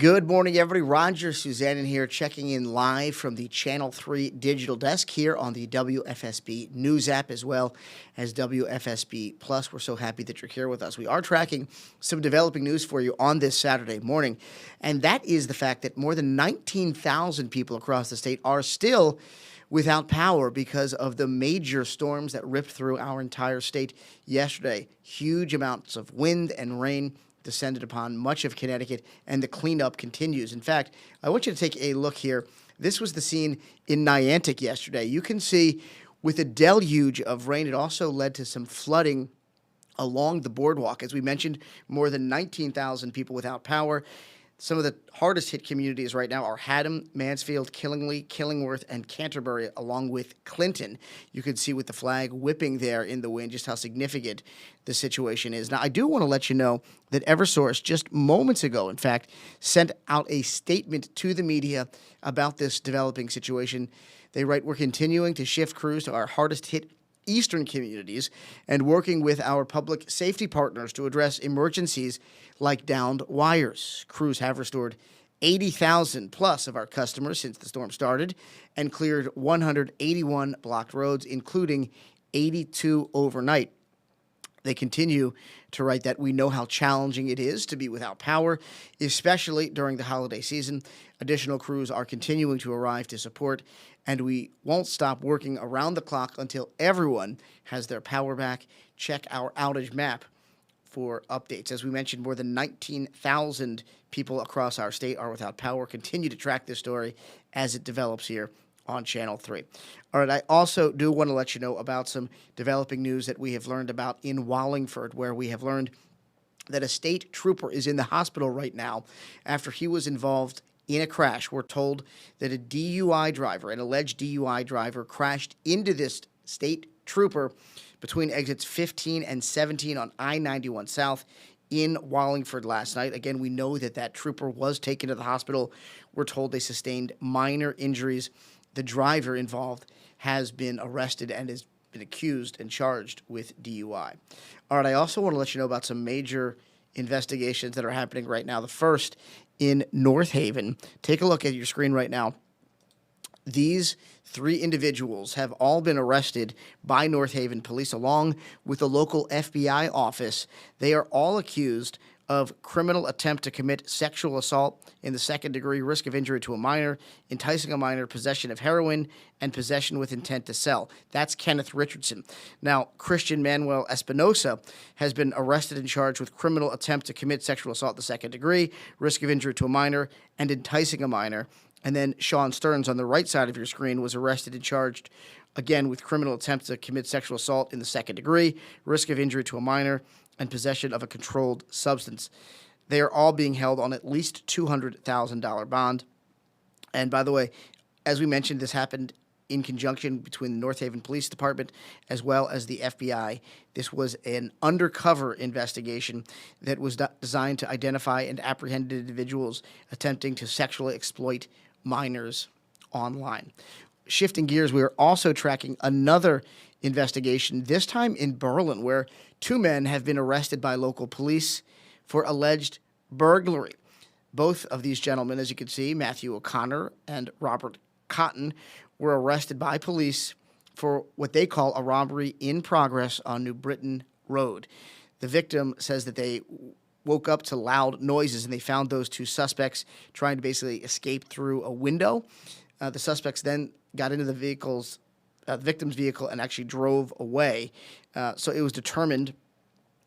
Good morning, everybody. Roger Susanin here, checking in live from the Channel 3 digital desk here on the WFSB News app, as well as WFSB Plus. We're so happy that you're here with us. We are tracking some developing news for you on this Saturday morning, and that is the fact that more than 19,000 people across the state are still without power because of the major storms that ripped through our entire state yesterday. Huge amounts of wind and rain descended upon much of Connecticut, and the cleanup continues. In fact, I want you to take a look here. This was the scene in Niantic yesterday. You can see with a deluge of rain, it also led to some flooding along the boardwalk. As we mentioned, more than 19,000 people without power. Some of the hardest hit communities right now are Haddam, Mansfield, Killingworth, and Canterbury, along with Clinton. You can see with the flag whipping there in the wind just how significant the situation is. Now, I do want to let you know that Eversource just moments ago, in fact, sent out a statement to the media about this developing situation. They write, "We're continuing to shift crews to our hardest hit eastern communities and working with our public safety partners to address emergencies like downed wires. Crews have restored 80,000 plus of our customers since the storm started and cleared 181 blocked roads, including 82 overnight." They continue to write that we know how challenging it is to be without power, especially during the holiday season. Additional crews are continuing to arrive to support, and we won't stop working around the clock until everyone has their power back. Check our outage map for updates. As we mentioned, more than 19,000 people across our state are without power. Continue to track this story as it develops here on Channel 3. All right, I also do want to let you know about some developing news that we have learned about in Wallingford, where we have learned that a state trooper is in the hospital right now after he was involved in a crash. We're told that a DUI driver, an alleged DUI driver, crashed into this state trooper between exits 15 and 17 on I-91 South in Wallingford last night. Again, we know that that trooper was taken to the hospital. We're told they sustained minor injuries. The driver involved has been arrested and has been accused and charged with DUI. All right, I also want to let you know about some major investigations that are happening right now. The first in North Haven. Take a look at your screen right now. These three individuals have all been arrested by North Haven police along with the local FBI office. They are all accused of criminal attempt to commit sexual assault in the second degree, risk of injury to a minor, enticing a minor, possession of heroin, and possession with intent to sell. That's Kenneth Richardson. Now, Christian Manuel Espinosa has been arrested and charged with criminal attempt to commit sexual assault in the second degree, risk of injury to a minor, and enticing a minor. And then Sean Stearns on the right side of your screen was arrested and charged again with criminal attempt to commit sexual assault in the second degree, risk of injury to a minor, and possession of a controlled substance. They are all being held on at least $200,000 bond. And by the way, as we mentioned, this happened in conjunction between the North Haven Police Department as well as the FBI. This was an undercover investigation that was designed to identify and apprehend individuals attempting to sexually exploit minors online. Shifting gears, we are also tracking another investigation, this time in Berlin, where two men have been arrested by local police for alleged burglary. Both of these gentlemen, as you can see, Matthew O'Connor and Robert Cotton, were arrested by police for what they call a robbery in progress on New Britain Road. The victim says that they woke up to loud noises and they found those two suspects trying to basically escape through a window. The suspects then got into the victim's vehicle and actually drove away. So it was determined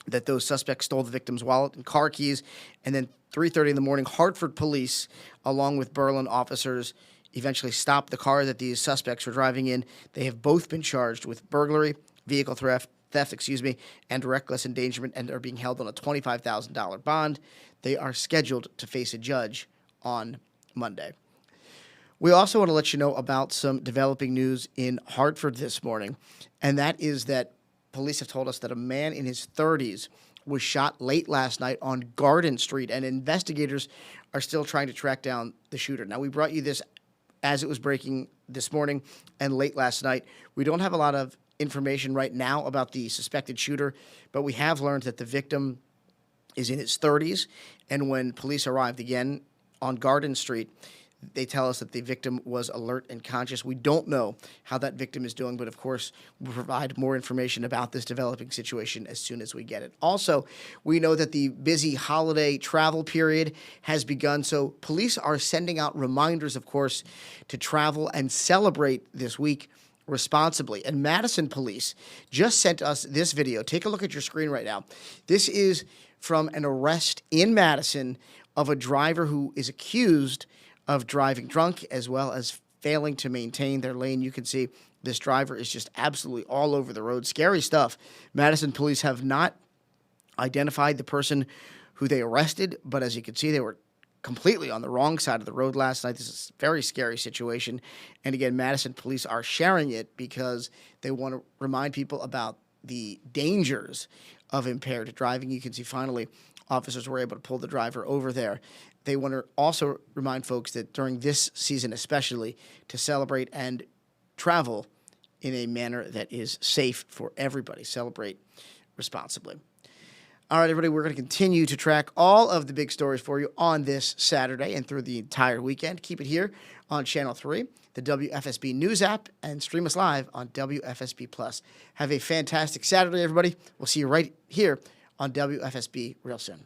that those suspects stole the victim's wallet and car keys. And then 3:30 in the morning, Hartford police, along with Berlin officers, eventually stopped the car that these suspects were driving in. They have both been charged with burglary, vehicle theft, and reckless endangerment, and are being held on a $25,000 bond. They are scheduled to face a judge on Monday. We also want to let you know about some developing news in Hartford this morning, and that is that police have told us that a man in his 30s was shot late last night on Garden Street, and investigators are still trying to track down the shooter. Now, we brought you this as it was breaking this morning and late last night. We don't have a lot of information right now about the suspected shooter, but we have learned that the victim is in his 30s, and when police arrived again on Garden Street. They tell us that the victim was alert and conscious. We don't know how that victim is doing, but of course, we'll provide more information about this developing situation as soon as we get it. Also, we know that the busy holiday travel period has begun, so police are sending out reminders, of course, to travel and celebrate this week responsibly. And Madison Police just sent us this video. Take a look at your screen right now. This is from an arrest in Madison of a driver who is accused of driving drunk as well as failing to maintain their lane. You can see this driver is just absolutely all over the road. Scary stuff. Madison police have not identified the person who they arrested, but as you can see, they were completely on the wrong side of the road last night. This is a very scary situation. And again, Madison police are sharing it because they want to remind people about the dangers of impaired driving. You can see finally officers were able to pull the driver over there. They want to also remind folks that during this season especially to celebrate and travel in a manner that is safe for everybody. Celebrate responsibly. All right, everybody, we're going to continue to track all of the big stories for you on this Saturday and through the entire weekend. Keep it here on Channel 3, the WFSB News app, and stream us live on WFSB Plus. Have a fantastic Saturday, everybody. We'll see you right here on WFSB real soon.